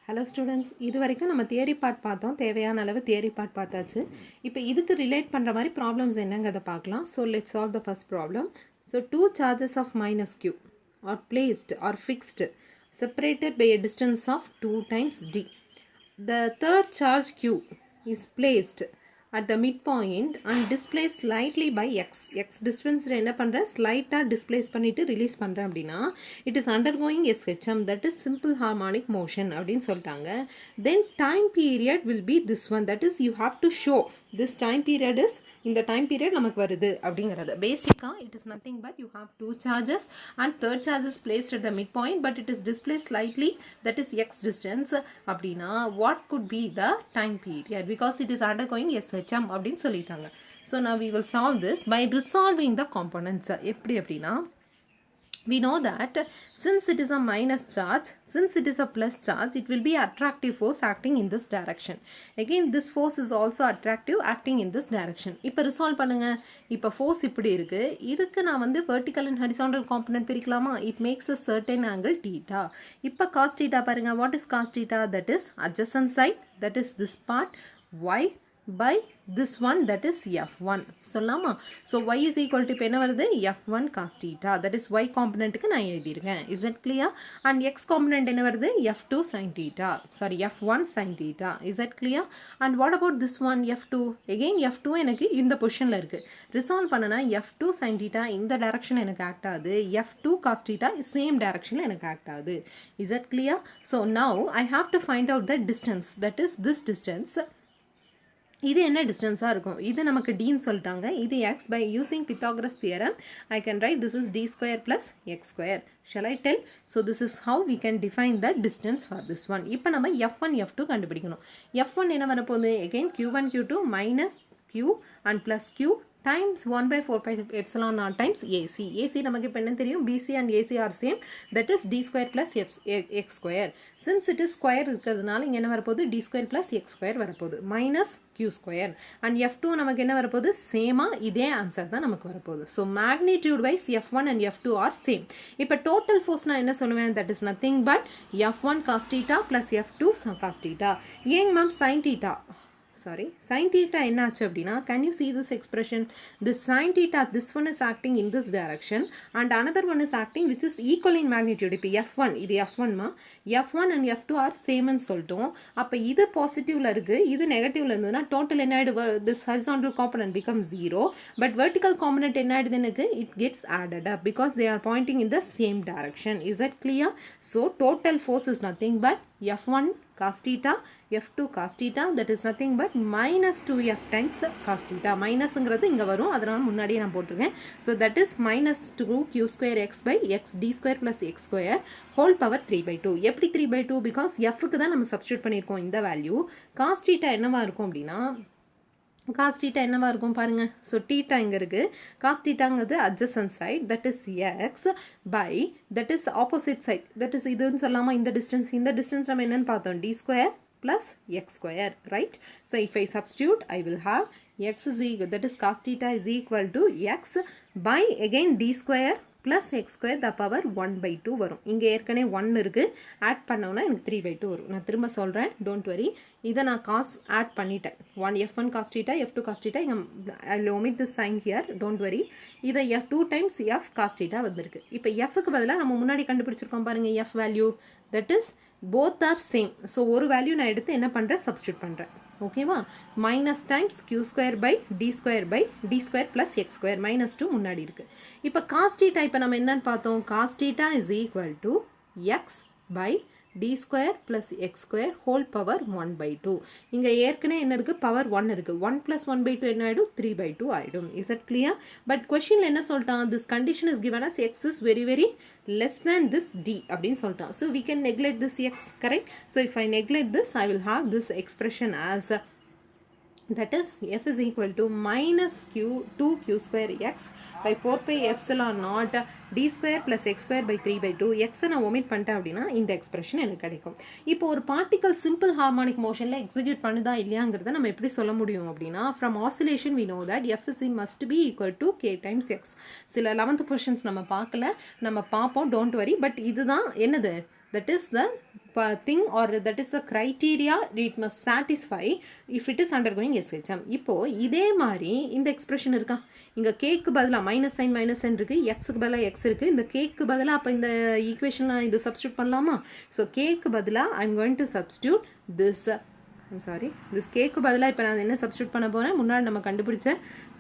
Hello students, இது வரைக்கும் நம்ம தியரி பார்ட் பார்த்தோம். தேவையான அளவு தியரி பார்ட் பார்த்தாச்சு. இப்போ இதுக்கு ரிலேட் பண்ற மாதிரி ப்ராப்ளம்ஸ் என்னங்கறத பார்க்கலாம். So let's solve the first problem. So two charges of minus q are placed or fixed separated by a distance of 2 times d. The third charge q is placed at the midpoint and displaced slightly by x. X distance என்ன பண்ற slight-ஆ displace பண்ணிட்டு release பண்ற அப்படினா it is undergoing SHM, that is simple harmonic motion அப்படினு சொல்லிட்டாங்க. Then time period will be this one, that is you have to show this time period is இந்த time period நமக்கு வருது அப்படிங்கிறது. Basically it is nothing but you have two charges and third charge is placed at the midpoint but it is displaced slightly, that is x distance அப்படினா what could be the time period because it is undergoing SHM அப்படின்னு சொல்லிட்டாங்க. So now we will solve this by resolving the components. எப்படி அப்படினா we know that since it is a minus charge, since it is a plus charge, it will be attractive force acting in this direction. Again this force is also attractive acting in this direction. இப்போ resolve பண்ணுங்க. இப்போ force இப்படி இருக்கு. இதுக்கு நான் வந்து vertical and horizontal component பிரிக்கலாமா? It makes a certain angle theta. இப்போ cos theta பாருங்க. What is cos theta? That is adjacent side, that is this part y by this one, that is f1 சொல்லலாமா? So y is equal to இப்போ என்ன வருது f1 cos theta, that is y componentக்கு நான் எழுதியிருக்கேன். Is it clear? And x component என்ன வருது f2 sin theta, sorry f1 sin theta. Is that clear? And what about this one f2? Again f2 எனக்கு இந்த பொசிஷன்ல இருக்கு. ரிசால்வ் பண்ணனா f2 sin theta இந்த டைரக்ஷன் எனக்கு ஆக்ட் ஆகுது, f2 cos theta சேம் டைரக்ஷன்ல எனக்கு ஆக்ட் ஆகுது. Is that clear? So now I have to find out the distance, that is this distance. இது என்ன டிஸ்டன்ஸா இருக்கும்? இது நமக்கு d ன்னு சொல்லிட்டாங்க. இது x. By using Pythagoras theorem I can write this is d square plus x square. Shall I tell? So this is how we can define the distance for this one. இப்போ நம்ம f1 f2 கண்டுபிடிக்கணும். f1 என்ன வரப்போகுது? Again q1 q2 minus q and plus q times 1 by 4 pi epsilon naught times AC. AC நமக்கு இப்போ என்ன தெரியும்? BC and AC are same, that is d square plus x square. Since it is square இருக்கிறதுனால இங்க என்ன வரப்போகுது? d square plus x square வரப்போகுது minus q square. And f2 நமக்கு என்ன வரப்போகுது? சேமா இதே ஆன்சர் தான் நமக்கு வரப்போகுது. So magnitude wise f1 and f2 are same. இப்போ total force நான் என்ன சொல்லுவேன்? That is nothing but f1 cos theta plus f2 cos theta. ஏங்க ma'am sin theta? Sorry, sin theta என்ன ஆச்சு அப்படினா, can you see this expression? This sin theta, this one is acting in this direction and another one is acting which is equal in magnitude. இப்போ f1, இது f1 மா, f1 and f2 are same ன்னு சொல்லிட்டோம். அப்ப இது பாசிட்டிவ்ல இருக்கு, இது நெகட்டிவ்ல இருந்ததுன்னா டோட்டல் என்ன ஆயிடு? This horizontal component becomes 0 but vertical component என்ன ஆயிடுது எனக்கு? It gets added up because they are pointing in the same direction. Is that clear? So total force is nothing but f1 cos theta, f2 cos theta, that is nothing but minus 2f times cos theta. மைனஸ்ங்கிறது இங்க வரும், அதனால முன்னாடியே நான் போட்டுருக்கேன். So that is minus 2q square x by x d square plus x square whole power 3 by 2. எப்படி 3 by 2? Because fக்கு தான் நம்ம substitute பண்ணியிருக்கோம் இந்த வேல்யூ. cos theta என்னவா இருக்கும் அப்படின்னா, cos theta என்னவா இருக்கும் பாருங்க. So theta இங்க இருக்கு, cos thetaங்கிறது adjacent side, that is x by that is opposite side, that is இதுன்னு சொல்லாமா இந்த distance. இந்த distance நம்ம என்னன்னு பார்த்தோம்? d square plus x square, right? So if I substitute I will have x is equal, that is cos theta is equal to x by again d square plus x square the power 1 by 2 வரும். இங்க ஏற்கனவே 1 இருக்கு, add பண்ணோம்னா எனக்கு 3 by 2 வரும். நான் திரும்ப சொல்றேன், don't worry. இதை நான் cos ஆட் பண்ணிட்டேன். f1 cos theta, f2 cos theta, I will omit this sign here, don't worry. இதை 2 times f cos theta வந்திருக்கு. இப்போ fக்கு பதிலா நம்ம முன்னாடி கண்டுபிடிச்சிருக்கோம் பாருங்க f value, that is both are same. So ஒரு வேல்யூ நான் எடுத்து என்ன பண்றேன்? சப்ஸ்டிட்யூட் பண்றேன். ஓகேவா? Minus times q square by d square by d square plus x square minus 2 முன்னாடி இருக்கு. இப்போ cos theta இப்போ நம்ம என்னன்னு பார்த்தோம்? cos theta is equal to x by d square plus x square whole power 1 by 2. இங்க ஏற்கனவே என்ன இருக்கு? பவர் 1 இருக்கு. 1 plus 1 by 2 என்ன ஆயிடும்? 3 by 2 ஆயிடும். Is that clear? But questionல என்ன சொல்லிட்டான்? This condition is given as x is very very less than this d அப்படின்னு சொல்லிட்டான். So we can neglect this x, correct? So if I neglect this, I will have this expression as that is f is equal to minus 2q square x by 4 pi epsilon naught d square plus x square by 3 by 2. x நான் omit பண்ணிட்டேன் அப்படின்னா இந்த expression எனக்கு கிடைக்கும். இப்போ ஒரு particle simple harmonic மோஷன்ல execute பண்ணுதா இல்லையாங்கிறத நம்ம எப்படி சொல்ல முடியும் அப்படின்னா, from oscillation we know that f is must be equal to k times x. சில 11th questions நம்ம பார்க்கல, நம்ம பார்ப்போம், don't worry. பட் இதுதான் என்னது? That is the thing or that is the criteria it must satisfy if it is undergoing SHM. இப்போ இதே மாதிரி இந்த எக்ஸ்பிரஷன் இருக்கா, இங்கே கேக்கு பதிலாக மைனஸ் சைன் இருக்குது, எக்ஸுக்கு பதிலாக எக்ஸ் இருக்குது, இந்த கேக்கு பதிலாக அப்போ இந்த ஈக்குவேஷனில் இது சப்ஸ்டியூட் பண்ணலாமா? ஸோ கேக்கு பதிலாக ஐ am going to substitute this this கேக்கு பதிலாக இப்போ நான் என்ன சப்ஸ்டியூட் பண்ண போகிறேன், முன்னாடி நம்ம கண்டுபிடிச்ச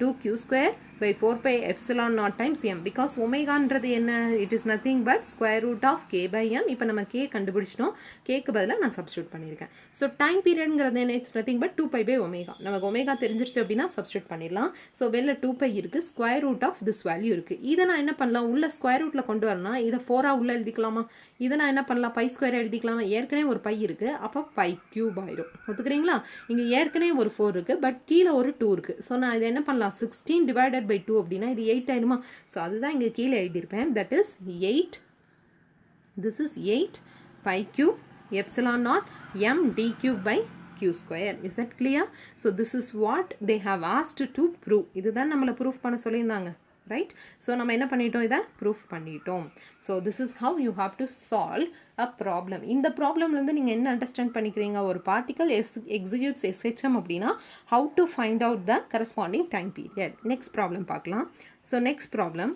2q² by 4 pi epsilon naught times m, because ஒமேகான்றது என்ன, it is nothing but square root of k by m. இப்போ நம்ம k கண்டுபிடிச்சிட்டோம், கேக்கு பதிலாக நான் சப்ஸ்டியூட் பண்ணியிருக்கேன். ஸோ டைம் பீரியட்ங்கிறது என்ன, it's nothing but 2 pi by omega. நமக்கு ஒமேகா தெரிஞ்சிருச்சு அப்படின்னா சப்ஸ்டியூட் பண்ணிடலாம். ஸோ வெளில 2 pi இருக்குது, square root of this value இருக்குது. இதை நான் என்ன பண்ணலாம், உள்ள ஸ்கொயர் ரூட்டில் கொண்டு வரணும், இதை 4ஆக உள்ள எழுதிக்கலாமா? இதை நான் என்ன பண்ணலாம், பை ஸ்கொயர் எழுதிக்கலாமா? ஏற்கனவே ஒரு பை இருக்குது, அப்போ பை கியூப் ஆயிரும். ஒத்துக்கிறீங்களா? இங்கே ஏற்கனவே ஒரு 4 இருக்குது, பட் கீழே ஒரு 2 இருக்குது. ஸோ நான் இதை என்ன பண்ணலாம், 16 divided by 2 அப்படின்னா இது 8 ஆயிருமா? ஸோ அதுதான் இங்கே கீழே எழுதியிருப்பேன். That is 8, this is 8 pi cube epsilon naught m d cube by q square. Is that clear? So this is what they have asked to prove. இதுதான் நம்மளை ப்ரூஃப் பண்ண சொல்லியிருந்தாங்க, right? So நம்ம என்ன பண்ணிட்டோம், இதை ப்ரூஃப் பண்ணிட்டோம். So this is how you have to solve a problem. இந்த ப்ராப்ளம்லேருந்து நீங்கள் என்ன அண்டர்ஸ்டாண்ட் பண்ணிக்கிறீங்க, ஒரு பார்ட்டிக்கல் எக்ஸிக்யூட்ஸ் SHM அப்படின்னா how to find out the corresponding time period. Next problem பார்க்கலாம். So next problem,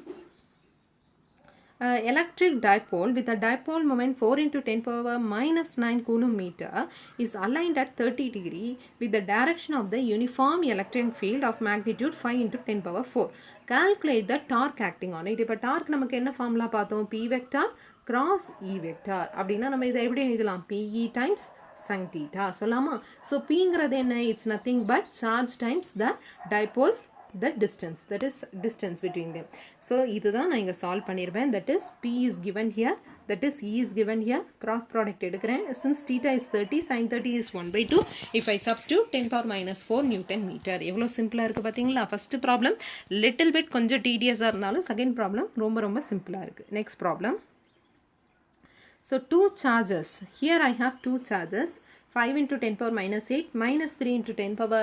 electric dipole with a dipole moment 4 into 10 power minus 9 coulomb meter is aligned at 30 degree with the direction of the uniform electric field of magnitude 5 into 10 power 4. Calculate the torque acting on it. இப்போ torque நமக்கு என்ன formula பார்த்தோம், P vector cross E vector. அப்படின்னா நம்ம இதை எப்படி எழுதலாம், PE times sin theta சொல்லலாமா? ஸோ Pங்கிறது என்ன, it's nothing but charge times the dipole, the distance, that is distance between them. So இதுதான் நான் இங்கே சால்வ் பண்ணியிருப்பேன். that is P is given here, that is E is given here, cross product எடுக்கிறேன். since theta is 30, sin 30 is 1/2. if I substitute 10 power minus 4 Newton meter. எவ்வளோ சிம்பிளாக இருக்குது பார்த்தீங்களா? First problem little bit கொஞ்சம் tedious-ஆக இருந்தாலும் second problem ரொம்ப ரொம்ப சிம்பிளாக இருக்குது. Next problem, so 2 charges, here I have 2 charges, 5 into 10 power minus 8 minus 3 into 10 power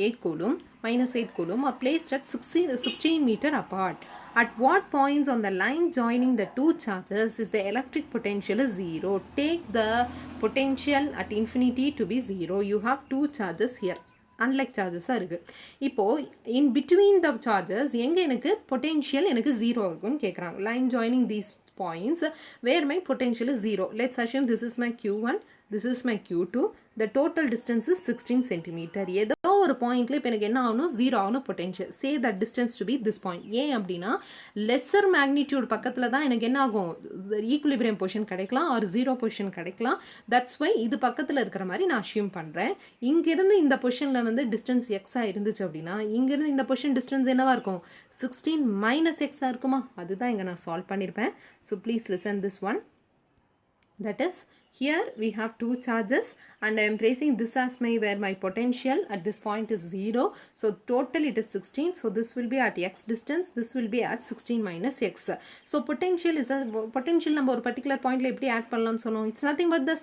8 coulomb minus 8 coulomb are placed at 16 meter apart. At what points on the line joining the two charges is the electric potential is 0? Take the potential at infinity to be 0. You have 2 charges here. Unlike charges இருக்கு. இப்போ in between the charges எங்க எனக்கு potential எனக்கு 0 இருக்குன்னு கேட்குறாங்க. Line joining these points where my potential is 0. Let's assume this is my Q1, this is my Q2. The total distance is 16 centimeter. ஏதோ ஒரு பாயிண்ட்ல இப்போ எனக்கு என்ன ஆகணும், 0 ஆகணும் potential. Say that distance to be this point. ஏன் அப்படின்னா லெஸர் மேக்னிடியூட் பக்கத்தில் தான் எனக்கு என்ன ஆகும், ஈக்குலிபிரியம் பொசிஷன் கிடைக்கலாம் ஆர் 0 பொசிஷன் கிடைக்கலாம். தட்ஸ் வை இது பக்கத்தில் இருக்கிற மாதிரி நான் அஷ்யூம் பண்ணுறேன். இங்கிருந்து இந்த பொசிஷனில் வந்து டிஸ்டன்ஸ் எக்ஸாக இருந்துச்சு அப்படின்னா இங்கிருந்து இந்த பொசிஷன் டிஸ்டன்ஸ் என்னவா இருக்கும், 16 மைனஸ் எக்ஸாக இருக்குமா? அதுதான் இங்கே நான் சால்வ் பண்ணியிருப்பேன். So please listen this one. That is, here we have 2 charges and I am placing this as my, where my potential at this point is 0. So total it is 16. So this will be at x distance. This will be at 16 minus x. So potential is a potential number ஒரு particular point எப்படி add பண்ணலாம்னு சொன்னோம். It's nothing but the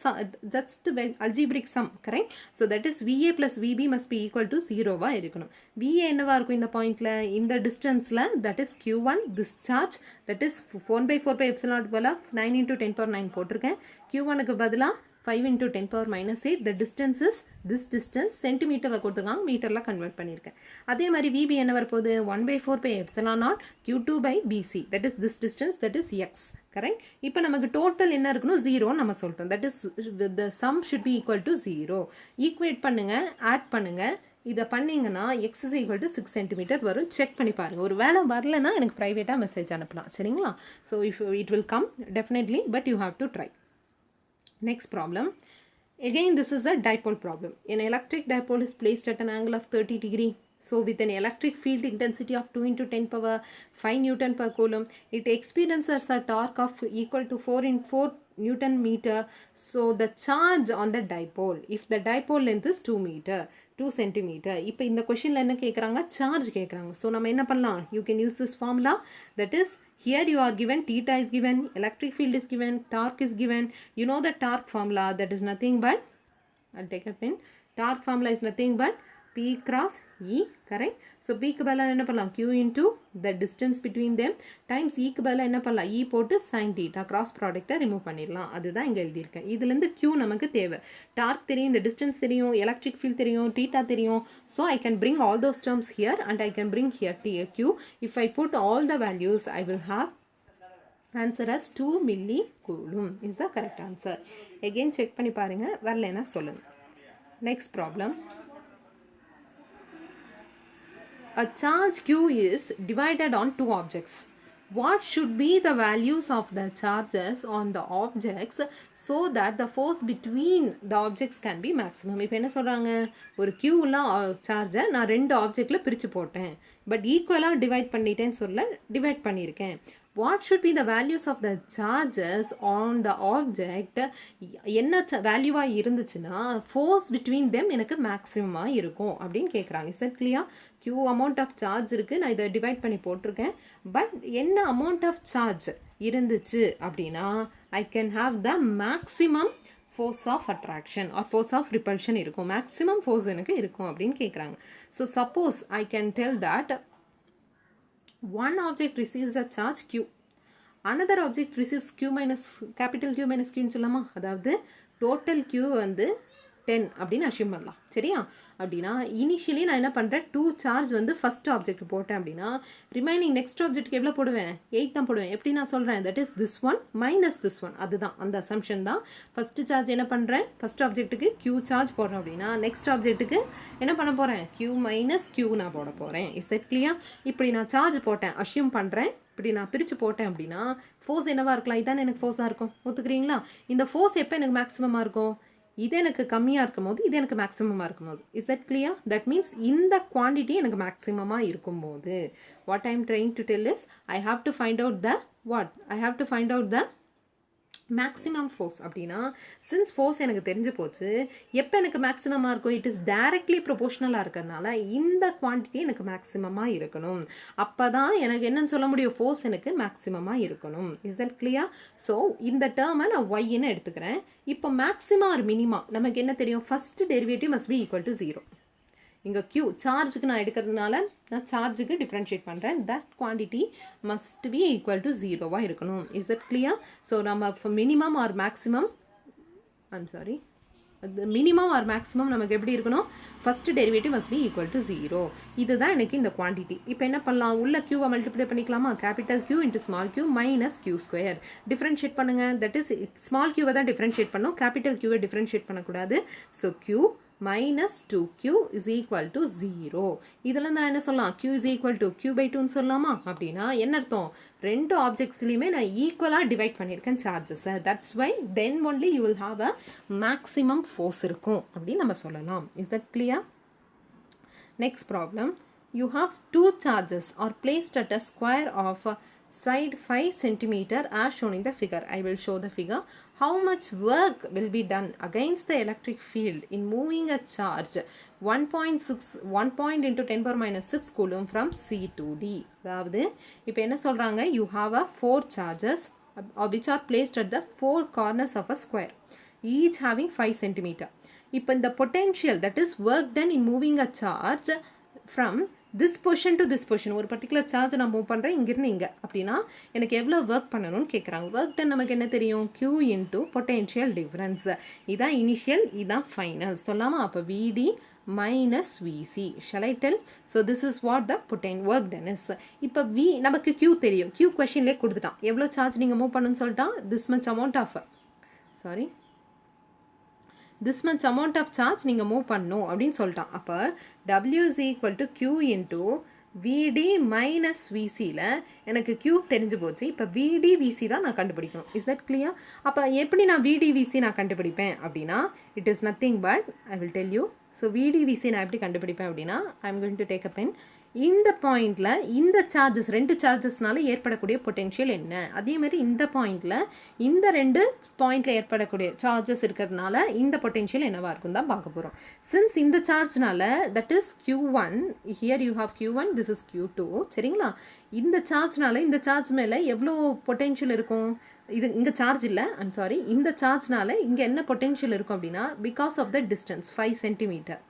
just algebraic sum, correct? So that is VA plus VB must be equal to 0வா இருக்கணும். VA என்னவா இருக்கும் இந்த பாயிண்ட்ல, இந்த டிஸ்டன்ஸ்ல, that is Q1, this charge, that is 4/4 pi epsilon போல 9 into 10 power 9 போட்டிருக்கேன். Q1க்கு பதிலா 5 into 10 power minus 8. The distance is this distance. சென்டிமீட்டர்ல கொடுத்துருக்காங்க, மீட்டர்ல கன்வெர்ட் பண்ணியிருக்கேன். அதே மாதிரி VB என்ன வரப்போகுது, 1/4 pi epsilon naught Q2 by BC. That is this distance, that is x. Correct? இப்போ நமக்கு டோட்டல் என்ன இருக்கணும், 0 நம்ம சொல்லிட்டோம். That is the sum should be equal to 0. Equate பண்ணுங்க, ஆட் பண்ணுங்க. இதை பண்ணிங்கன்னா x is equal to 6 cm வரும். செக் பண்ணி பாருங்கள். ஒரு வேலை வரலன்னா எனக்கு ப்ரைவேட்டாக மெசேஜ் அனுப்பலாம், சரிங்களா? So if it will come definitely, but you have to try. Next problem. Again, this is a dipole problem. An electric dipole is placed at an angle of 30 degree. So with an electric field intensity of 2 into 10 power 5 Newton per coulomb, it experiences a torque of equal to 4 Newton meter. So the charge on the dipole, if the dipole length is 2 centimeter. இப்போ இந்த கொஷினில் என்ன கேட்குறாங்க, charge கேட்குறாங்க. So நம்ம என்ன பண்ணலாம், you can use this formula. That is, here you are given theta is given, electric field is given, torque is given. You know the torque formula, that is nothing but, I'll take a pen. Torque formula is nothing but P cross E, correct? So P க்கு பதிலா என்ன பண்ணலாம்? Q into the distance between them times E க்கு பதிலா என்ன பண்ணலாம்? E போட்டு sin theta cross product remove பண்ணிடலாம். அதுதான் இங்க எழுதியிருக்கேன். இதுலேருந்து Q நமக்கு தேவை. Torque தெரியும், இந்த distance தெரியும், electric field தெரியும், theta தெரியும். So I can bring all those terms here and I can bring here Q. If I put all the values, I will have answer as 2 millicoulomb is the correct answer. Again check பண்ணி பாருங்க, வரலைன்னா சொல்லுங்க. Next problem. A charge Q is divided on two objects. What should be the values of the charges on the objects so that the force between the objects can be maximum? இப்போ என்ன சொல்கிறாங்க, ஒரு Qல சார்ஜை நான் ரெண்டு ஆப்ஜெக்டில் பிரித்து போட்டேன், but ஈக்குவலாக டிவைட் பண்ணிட்டேன்னு சொல்ல டிவைட் பண்ணியிருக்கேன். What should be the values of the charges on the object? என்ன வேல்யூவாக இருந்துச்சுன்னா force between them எனக்கு மேக்ஸிமமாக இருக்கும் அப்படின்னு கேட்குறாங்க. Is it clear? Q amount of charge இருக்குது, நான் இதை டிவைட் பண்ணி போட்டிருக்கேன். பட் என்ன அமௌண்ட் ஆஃப் சார்ஜ் இருந்துச்சு அப்படின்னா I can have the maximum force of attraction or force of repulsion இருக்கும், மேக்ஸிமம் ஃபோர்ஸ் எனக்கு இருக்கும் அப்படின்னு கேட்குறாங்க. So suppose I can tell that one object receives a charge Q, another object receives Q minus capital Q minus Q ன்னு சொல்லாமா, அதாவது total Q வந்து 10 அப்படின்னு அஷ்யூம் பண்ணலாம். சரியா? அப்படின்னா இனிஷியலி நான் என்ன பண்ணுறேன், 2 சார்ஜ் வந்து ஃபர்ஸ்ட் ஆப்ஜெக்ட் போட்டேன் அப்படின்னா ரிமைனிங் நெக்ஸ்ட் ஆப்ஜெக்ட்க்கு எவ்வளோ போடுவேன், 8 தான் போடுவேன். எப்படி நான் சொல்கிறேன், that is this one minus this one. அதுதான் அந்த அசம்ஷன் தான். ஃபஸ்ட்டு சார்ஜ் என்ன பண்ணுறேன், ஃபஸ்ட் ஆப்ஜெக்ட்டுக்கு Q சார்ஜ் போடுறேன் அப்படின்னா நெக்ஸ்ட் ஆப்ஜெக்ட்டுக்கு என்ன பண்ண போகிறேன், Q மைனஸ் Q நான் போட போகிறேன். Is it clear? இப்படி நான் சார்ஜ் போட்டேன், அஷ்யூம் பண்ணுறேன், இப்படி நான் பிரித்து போட்டேன் அப்படின்னா ஃபோர்ஸ் என்னவாக இருக்கலாம், இதானே எனக்கு ஃபோர்ஸாக இருக்கும். ஒத்துக்கிறீங்களா? இந்த ஃபோர்ஸ் எப்போ எனக்கு மேக்ஸிமமாக இருக்கும், இது எனக்கு கம்மியாக இருக்கும் போது இது எனக்கு மேக்ஸிமமாக இருக்கும் போது. Is that clear? That means இந்த குவான்டிட்டி எனக்கு மேக்ஸிமமாக இருக்கும்போது what I am trying to tell is I have to find out the what I have to find out the maximum force. அப்படின்னா சின்ஸ் ஃபோர்ஸ் எனக்கு தெரிஞ்சு போச்சு, எப்போ எனக்கு மேக்ஸிமமாக இருக்கும், இட் இஸ் டைரக்ட்லி ப்ரொபோஷனலாக இருக்கிறதுனால இந்த குவான்டிட்டி எனக்கு மேக்ஸிமமாக இருக்கணும். அப்போ தான் எனக்கு என்னன்னு சொல்ல முடியும், ஃபோர்ஸ் எனக்கு மேக்ஸிமமாக இருக்கணும். Is that clear? ஸோ இந்த டேர்மை நான் ஒய்ன்னு எடுத்துக்கிறேன். இப்போ மேக்ஸிமம் ஆர் மினிமா நமக்கு என்ன தெரியும், first derivative must be equal to 0. இங்கே Q சார்ஜுக்கு நான் எடுக்கிறதுனால நான் சார்ஜுக்கு டிஃப்ரென்ஷியேட் பண்ணுறேன். That quantity must be equal to 0வாக இருக்கணும். Is that clear? ஸோ நம்ம minimum or maximum minimum or maximum நமக்கு எப்படி இருக்கணும், first derivative must be equal to 0. இதுதான் எனக்கு இந்த குவான்டிட்டி. இப்போ என்ன பண்ணலாம், உள்ள Qவை மல்டிப்ளை பண்ணிக்கலாமா, capital Q into small Q minus Q square. Differentiate பண்ணுங்க, தட் இஸ் ஸ்மால் Qவை தான் டிஃப்ரென்ஷியேட் பண்ணணும், கேபிட்டல் Qவை டிஃப்ரென்ஷியேட் பண்ணக்கூடாது. So Q minus 2Q is equal to 0. இதெல்லாம் நான் என்ன சொல்லலாம், Q is equal to Q by 2 சொல்லலாமா? அப்படின்னா என்ன அர்த்தம், ரெண்டு ஆப்ஜெக்ட்ஸ்லையுமே நான் ஈக்குவலாக டிவைட் பண்ணியிருக்கேன் சார்ஜஸை. That's why then only you will have a maximum force இருக்கும் அப்படின்னு நம்ம சொல்லலாம். Is that clear? Next problem. You have two charges are placed at a square of side 5 centimeter as shown in the figure. I will show the figure. How much work will be done against the electric field in moving a charge 1 point into 10 power minus 6 coulomb from C to D. அதாவது இப்போ என்ன சொல்கிறாங்க, you have a 4 charges which are placed at the 4 corners of a square, each having 5 centimeter. இப்போ இந்த potential, that is work done in moving a charge from this position to this position, ஒரு particular charge நான் move பண்ணுறேன் இங்கிருந்து இங்கே அப்படின்னா எனக்கு எவ்வளோ ஒர்க் பண்ணணும்னு கேட்குறாங்க. ஒர்க் டன் நமக்கு என்ன தெரியும், Q இன்டூ பொட்டென்ஷியல் டிஃப்ரென்ஸ். இதான் இனிஷியல், இதான் ஃபைனல் சொல்லாமா. அப்போ VD minus VC. Shall I tell? So this is what the work done is. இப்போ நமக்கு Q தெரியும், Q கொஷின்லேயே கொடுத்துட்டான், எவ்வளோ சார்ஜ் நீங்கள் மூவ் பண்ணணும்னு சொல்லிட்டான், this much amount of charge நீங்கள் மூவ் பண்ணணும் அப்படின்னு சொல்லிட்டான். அப்போ W is equal to Q into VD minus VCல எனக்கு Q தெரிஞ்சு போச்சு. இப்போ VD VC தான் நான் கண்டுபிடிக்கணும். Is that clear? அப்போ எப்படி நான் VD VC நான் கண்டுபிடிப்பேன் அப்படின்னா it is nothing but I will tell you. So VD VC நான் எப்படி கண்டுபிடிப்பேன் அப்படின்னா I am going to take a pen. இந்த பாயிண்டில் இந்த சார்ஜஸ் ரெண்டு சார்ஜஸ்னால ஏற்படக்கூடிய பொட்டென்ஷியல் என்ன, அதே மாதிரி இந்த பாயிண்டில் இந்த ரெண்டு பாயிண்டில் ஏற்படக்கூடிய சார்ஜஸ் இருக்கிறதுனால இந்த பொட்டென்ஷியல் என்னவாக இருக்கும் தான் பார்க்க போகிறோம். சின்ஸ் இந்த சார்ஜ்னால that is Q1, here you have Q1, this is Q2. சரிங்களா? இந்த சார்ஜ்னால இந்த சார்ஜ் மேலே எவ்வளோ பொட்டென்ஷியல் இருக்கும், இது இங்கே சார்ஜ் இல்லை, ஐம் சாரி, இந்த சார்ஜ்னால இங்கே என்ன பொட்டென்ஷியல் இருக்கும் அப்படின்னா because of the distance 5 centimetre.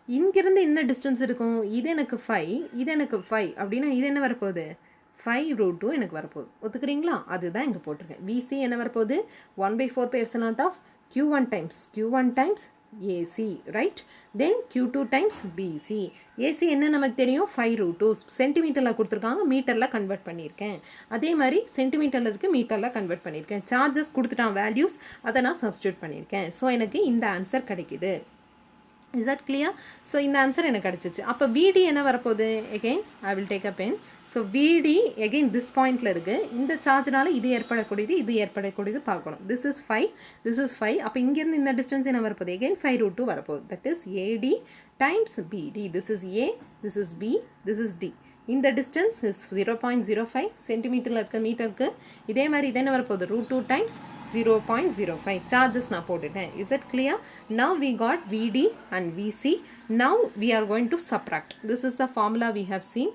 இங்கிருந்து என்ன டிஸ்டன்ஸ் இருக்கும், இது எனக்கு 5, இது எனக்கு 5 அப்படின்னா இது என்ன வரப்போகுது, 5√2 எனக்கு வரப்போகுது. ஒத்துக்கிறீங்களா? அதுதான் இங்கே போட்டிருக்கேன். விசி என்ன வரப்போகுது, 1/4 of Q1 times AC, right. Then Q2 times BC. AC என்ன நமக்கு தெரியும், 5√2. சென்டிமீட்டரில் கொடுத்துருக்காங்க, மீட்டரில் கன்வெர்ட் பண்ணியிருக்கேன். அதே மாதிரி சென்டிமீட்டரில் இருக்குது, மீட்டரில் கன்வெர்ட் பண்ணியிருக்கேன். சார்ஜஸ் கொடுத்துட்டான் வேல்யூஸ், அதை நான் சப்ஸ்டியூட் பண்ணியிருக்கேன். ஸோ எனக்கு இந்த ஆன்சர் கிடைக்குது. Is that clear? So இந்த ஆன்சர் எனக்கு கிடைச்சிச்சு. அப்போ VD என்ன வரப்போகுது, again I will take a pen. So VD again this பாயிண்டில் இருக்குது. இந்த சார்ஜ்னால இது ஏற்படக்கூடியது பார்க்கணும். This is 5. அப்போ இங்கேருந்து இந்த டிஸ்டன்ஸ் என்ன வரப்போகுது, again 5√2 வரப்போகுது. That is AD times BD. This is A, this is B, this is D. இந்த டிஸ்டன்ஸ் இஸ் 0.05 சென்டிமீட்டரில் இருக்க மீட்டருக்கு. இதே மாதிரி இது என்ன வரப்போகுது, √2 டைம்ஸ் 0.05. சார்ஜஸ் நான் போட்டுட்டேன். Is it clear? Now we got VD and VC. Now we are going to subtract. This is the formula we have seen.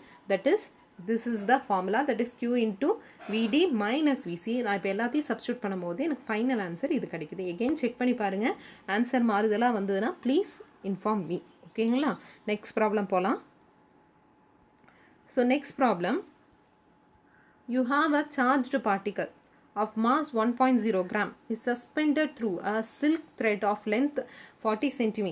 This is the formula, that is Q into VD minus VC. நான் இப்போ எல்லாத்தையும் substitute பண்ணும்போது எனக்கு final answer இது கிடைக்குது. Again check பண்ணி பாருங்கள். Answer மாறுதலாக வந்ததுன்னா ப்ளீஸ் இன்ஃபார்ம் மீ. ஓகேங்களா? நெக்ஸ்ட் ப்ராப்ளம் போகலாம். So next problem, you have a charged particle of mass 1.0 gram is suspended through a silk thread of length 40 cm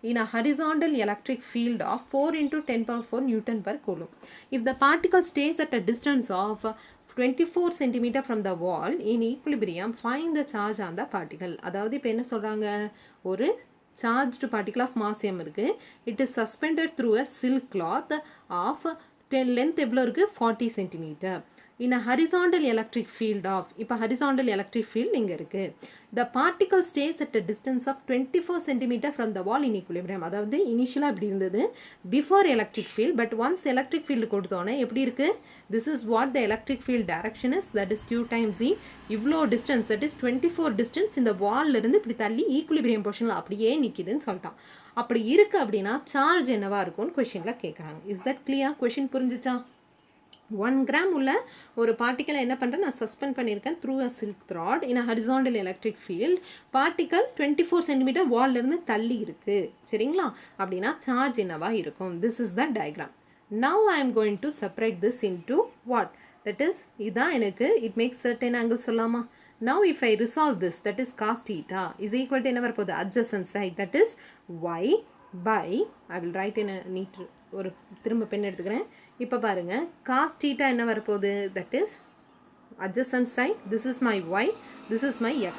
in a horizontal electric field of 4 into 10⁴ Newton per coulomb. If the particle stays at a distance of 24 cm from the wall in equilibrium, find the charge on the particle. அதாவது இப்போ என்ன சொல்கிறாங்க, ஒரு charged particle of mass m இருக்குது. It is suspended through a silk cloth of length எவ்வளோ இருக்குது, 40 cm in a horizontal electric field of, இப்போ horizontal electric field இங்கே இருக்குது. The particle stays at a distance of 24 cm from the wall in equilibrium. அதாவது இனிஷியலாக இப்படி இருந்தது before electric field, but once electric field கொடுத்தோன்னே எப்படி இருக்குது, this is what the electric field direction is, that is Q times E. இவ்வளோ distance, that is 24 distance இந்த வால்ல இருந்து இப்படி தள்ளி ஈக்குலிபிரியம் பொசிஷனில் அப்படியே நிற்கிதுன்னு சொல்லிட்டான். அப்படி இருக்குது அப்படின்னா சார்ஜ் என்னவா இருக்கும்னு கொஷினில் கேட்குறாங்க. Is that clear? கொஷின் புரிஞ்சிச்சா? 1 கிராம் உள்ள ஒரு பார்ட்டிக்கலை என்ன பண்ணுறேன், நான் சஸ்பெண்ட் பண்ணியிருக்கேன் through a silk thread in a horizontal electric field. Particle 24 centimetre வால்லேருந்து தள்ளி இருக்குது. சரிங்களா? அப்படின்னா சார்ஜ் என்னவா இருக்கும்? This is the diagram. Now I am going to separate this into what, that is இதான் எனக்கு இட் மேக்ஸ் சர்டன் ஆங்கிள் சொல்லலாமா? Now if I resolve this, that is cos theta is equal to என்ன வரப்போகுது, adjacent side, that is y by, I will write in a neat, ஒரு திரும்ப pen எடுத்துக்கிறேன். இப்போ பாருங்க, cos theta என்ன வரப்போகுது, that is adjacent side, this is my y, this is my x,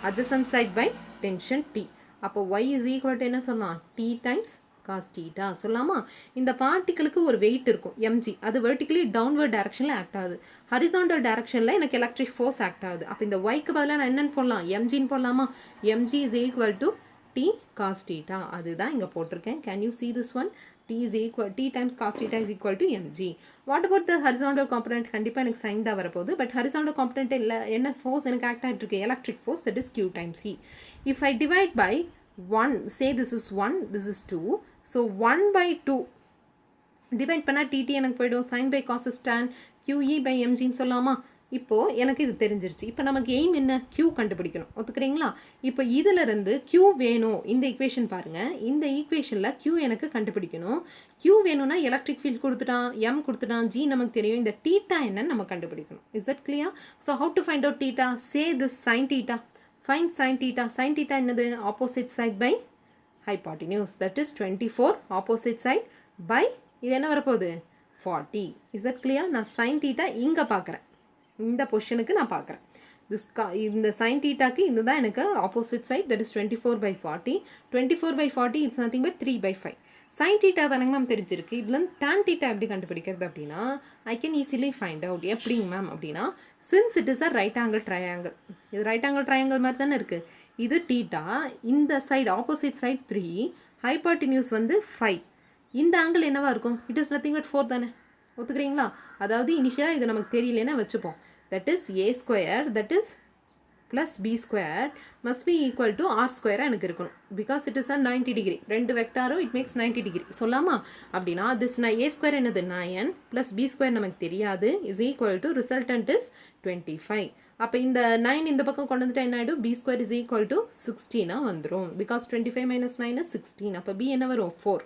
adjacent side by tension T. அப்போ y is equal to என்ன சொல்லலாம், T times cos theta சொல்லாமா? இந்த பார்ட்டிகளுக்கு ஒரு வெயிட் இருக்கும் mg, அது வெர்டிகலி டவுன்வர்ட் டைரக்ஷனில் ஆக்ட் ஆகுது. ஹரிசாண்டல் டைரக்ஷனில் எனக்கு எலக்ட்ரிக் ஃபோர்ஸ் ஆக்ட் ஆகுது. அப்போ இந்த yக்கு பதிலாக நான் என்னன்னு போடலாம், mgன்னு போடலாமா? mg is equal to t cos theta. அதுதான் இங்கே போட்டிருக்கேன். Can you see this one? T times cos theta is equal to mg. What about the horizontal component? கண்டிப்பாக எனக்கு சைன் தான் வரப்போகுது. பட் horizontal component இல்லை, என்ன ஃபோர்ஸ் எனக்கு ஆக்ட் ஆகிட்டு இருக்கு, electric force, that is q times e. If I divide by 1, say this is 1, this is 2. So 1/2 divide பண்ணால் dt எனக்கு போய்டும், sin by cos is tan, QE by mgன்னு சொல்லாமா? இப்போது எனக்கு இது தெரிஞ்சிருச்சு. இப்போ நமக்கு எய்ம் என்ன, Q கண்டுபிடிக்கணும். ஒத்துக்கிறீங்களா? இப்போ இதிலிருந்து Q வேணும். இந்த ஈக்குவேஷன் பாருங்கள், இந்த ஈக்குவேஷனில் Q எனக்கு கண்டுபிடிக்கணும். Q வேணும்னா எலக்ட்ரிக் ஃபீல்ட் கொடுத்துட்டான், M கொடுத்துட்டான், G நமக்கு தெரியும். இந்த தீட்டா என்னன்னு நம்ம கண்டுபிடிக்கணும். Is that clear? So how to find out theta? Say this sin theta. Find sin theta. Sin theta என்னது, opposite side by hypotenuse, that is 24 opposite side by இது என்ன வரப்போகுது, 40. is that clear? நான் sin theta இங்கே பார்க்குறேன், இந்த பொசிஷனுக்கு நான் பார்க்குறேன். இந்த sin thetaக்கு இதுதான் எனக்கு opposite side, that is 24/40. 24/40 it's nothing but 3/5. sin theta தானங்க மேம் தெரிஞ்சிருக்கு. இதுலேருந்து tan theta எப்படி கண்டுபிடிக்கிறது அப்படின்னா, I can easily find out. எப்படிங்க மேம் அப்படின்னா, since it is a right angle triangle, இது ரைட் ஆங்கிள் ட்ரையாங்கிள் மாதிரி தானே இருக்குது. இது தீட்டா, இந்த சைடு ஆப்போசிட் சைட் 3, ஹைபாட்டினியூஸ் வந்து 5. இந்த ஆங்கிள் என்னவா இருக்கும், இட் இஸ் நத்திங் பட் 4 தானே. ஒத்துக்கிறீங்களா? அதாவது இனிஷியலாக இது நமக்கு தெரியலன்னா வச்சுப்போம். That is a square, that is plus b square must be equal to r ஸ்கொயராக எனக்கு இருக்கணும். Because it is a 90 degree, ரெண்டு வெக்டாரும் இட் மேக்ஸ் 90 டிகிரி சொல்லாமா? அப்படின்னா திஸ் a ஸ்கொயர் என்னது 9 ப்ளஸ் b ஸ்கொயர் நமக்கு தெரியாது, is equal to resultant is 25. அப்போ இந்த 9 இந்த பக்கம் கொண்டு வந்துட்டு என்ன ஆகிடும், b square is equal to 16 வந்துடும். Because 25 minus 9 is 16. அப்போ b என்ன வரும், 4.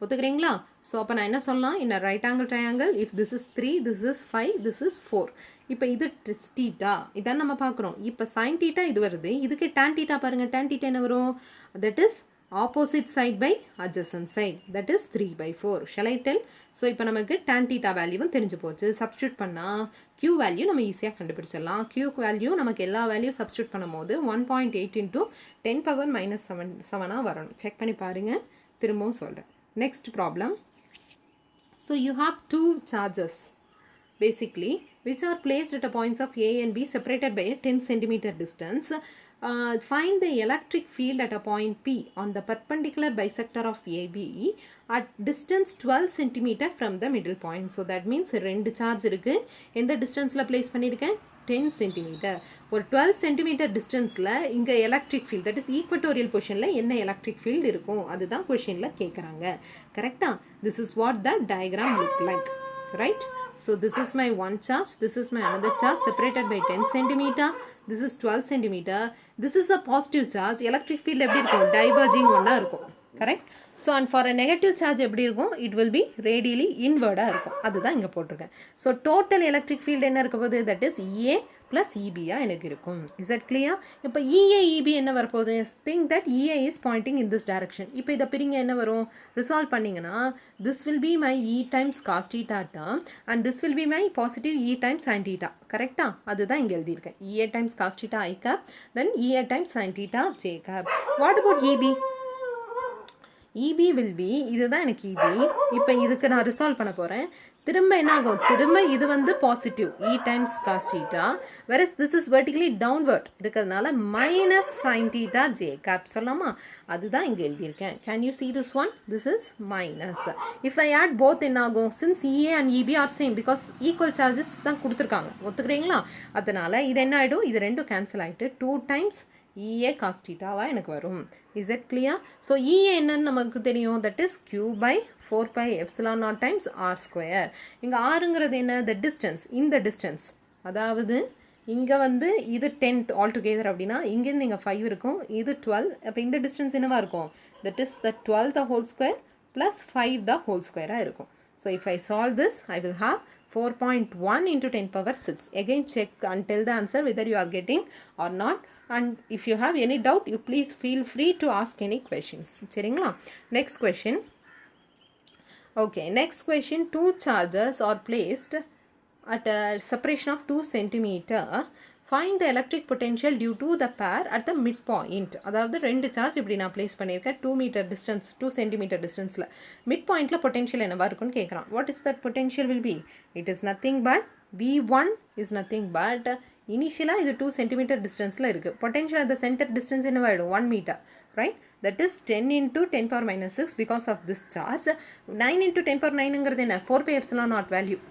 ஒத்துக்கிறீங்களா? ஸோ அப்போ நான் என்ன சொல்லலாம், in a right angle triangle if this is 3, this is 5, this is 4. இப்போ இது θ இதான் நம்ம பார்க்குறோம். இப்போ sin θ இது வருது, இதுக்கு tan θ பாருங்க, tan θ என்ன வரும், that is opposite side by adjacent side, that is 3/4. shall I tell? So இப்போ நமக்கு tan θ வேல்யூவும் தெரிஞ்சு போச்சு. சப்ஸ்டியூட் பண்ணால் q வேல்யூ நம்ம ஈஸியாக கண்டுபிடிச்சிடலாம். q வேல்யூ நமக்கு எல்லா வேல்யூ சப்ஸ்டியூட் பண்ணும்போது 1.8 into 10⁻⁻7 வரணும். செக் பண்ணி பாருங்கள், திரும்பவும் சொல்கிறேன். Next problem. So you have two charges basically which are placed at a points of A and B separated by a 10 centimeter distance. Find the electric field at a point P on the perpendicular bisector of AB at distance 12 centimeter from the middle point. So that means ரெண்டு charge இருக்கு. எந்த டிஸ்டன்ஸ்ல place பண்ணியிருக்கேன், 10 centimeter. ஒரு 12 centimeter டிஸ்டன்ஸில் இங்கே electric field, that is equatorial பொசிஷனில் என்ன எலக்ட்ரிக் ஃபீல்டு இருக்கும் அதுதான் கொஷினில் கேட்குறாங்க. கரெக்டாக? This is what the diagram look like, right? So this is my one charge, this is my another charge separated by 10 centimeter. This is 12 centimeter. This is a positive charge. Electric field எப்படி இருக்கும், diverging ஒன்றா இருக்கும். Correct? So and for a negative charge எப்படி இருக்கும், it will be radially இன்வர்டாக இருக்கும். அதுதான் இங்கே போட்டிருக்கேன். ஸோ டோட்டல் எலக்ட்ரிக் ஃபீல்டு என்ன இருக்க போகுது, தட் இஸ் EA plus EBயா எனக்கு இருக்கும். Is that clear? இப்போ EA EB என்ன வரப்போகுது, think that EA is Poynting in this direction. இப்போ இதை பிரிங்க என்ன வரும், ரிசால்வ் பண்ணிங்கன்னா this will be my E times cos theta term and this will be my positive E times sin theta. கரெக்டா? அதுதான் இங்கே எழுதியிருக்கேன். EA times cos theta I cap, then EA times sin theta J cap. What about EB? EB will be, இதுதான் எனக்கு EB. இப்போ இதுக்கு நான் resolve பண்ண போகிறேன். திரும்ப என்ன ஆகும், திரும்ப இது வந்து positive E times cos theta, whereas this is vertically downward இருக்கிறதுனால minus sin theta J cap சொல்லலாமா? அதுதான் இங்கே எழுதியிருக்கேன். Can you see this one? This is minus. If I add both என்ன ஆகும், since EA and EB are same because equal charges தான் கொடுத்துருக்காங்க. ஒத்துக்கிறீங்களா? அதனால இது என்ன ஆகிடும், இது ரெண்டும் கேன்சல் ஆகிட்டு 2 times EA cos theta எனக்கு வரும். Is that clear? So EA என்னன்னு நமக்கு தெரியும், that is Q by 4 pi epsilon naught times R square. இங்கே Rங்கிறது என்ன, the distance, இந்த distance. அதாவது இங்கே வந்து இது 10 altogether அப்படின்னா இங்கே நீங்கள் 5 இருக்கும், இது 12. அப்போ இந்த distance என்னவா இருக்கும், that is the 12 the whole square plus 5 the whole square இருக்கும். So if I solve this, I will have 4.1 into 10 power 6. Again check and tell the answer whether you are getting or not. And if you have any doubt, you please feel free to ask any questions. சரிங்களா? Next question. Okay, next question. Two charges are placed at a separation of 2 centimeter. Find the electric potential due to the pair at the midpoint. அதாவது ரெண்டு charge இப்படி நான் place பண்ணியிருக்கேன் 2 meter distance, 2 centimeter distanceல. மிட்பாயிண்ட்ல potential என்னவா இருக்குன்னு கேட்குறான். What is that potential will be? It is nothing but V1 is nothing but initially இது 2 centimeter distanceல இருக்கு. Potential at the center distance என்னவாயிடும், 1 meter, right? That is 10 into 10 power minus 6 because of this charge. 9 into 10 power 9ங்கிறது என்ன, 4 pi epsilon naught value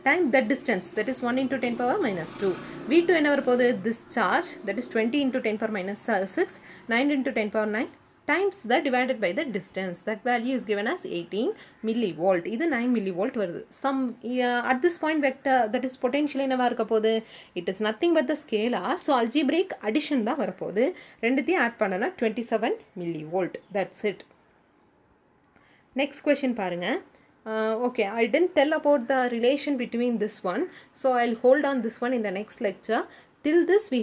time that distance, that is 1 into 10 power minus 2. V2 என்ன வரப்போகுது, this charge, that is 20 into 10 power minus 6, 9 into 10 power 9 times that divided by the distance. That value is given as 18 millivolt. இது 9 millivolt வருது. Some at this point vector, that is potential என்னவா இருக்க போகுது, it is nothing but the scalar. So algebraic addition தான் வரப்போகுது. ரெண்டுத்தையும் add பண்ணனா 27 millivolt. That's it. Next question பாருங்க. Okay, I didn't tell about the relation between this one, so I'll hold on this one in the next lecture. Till this we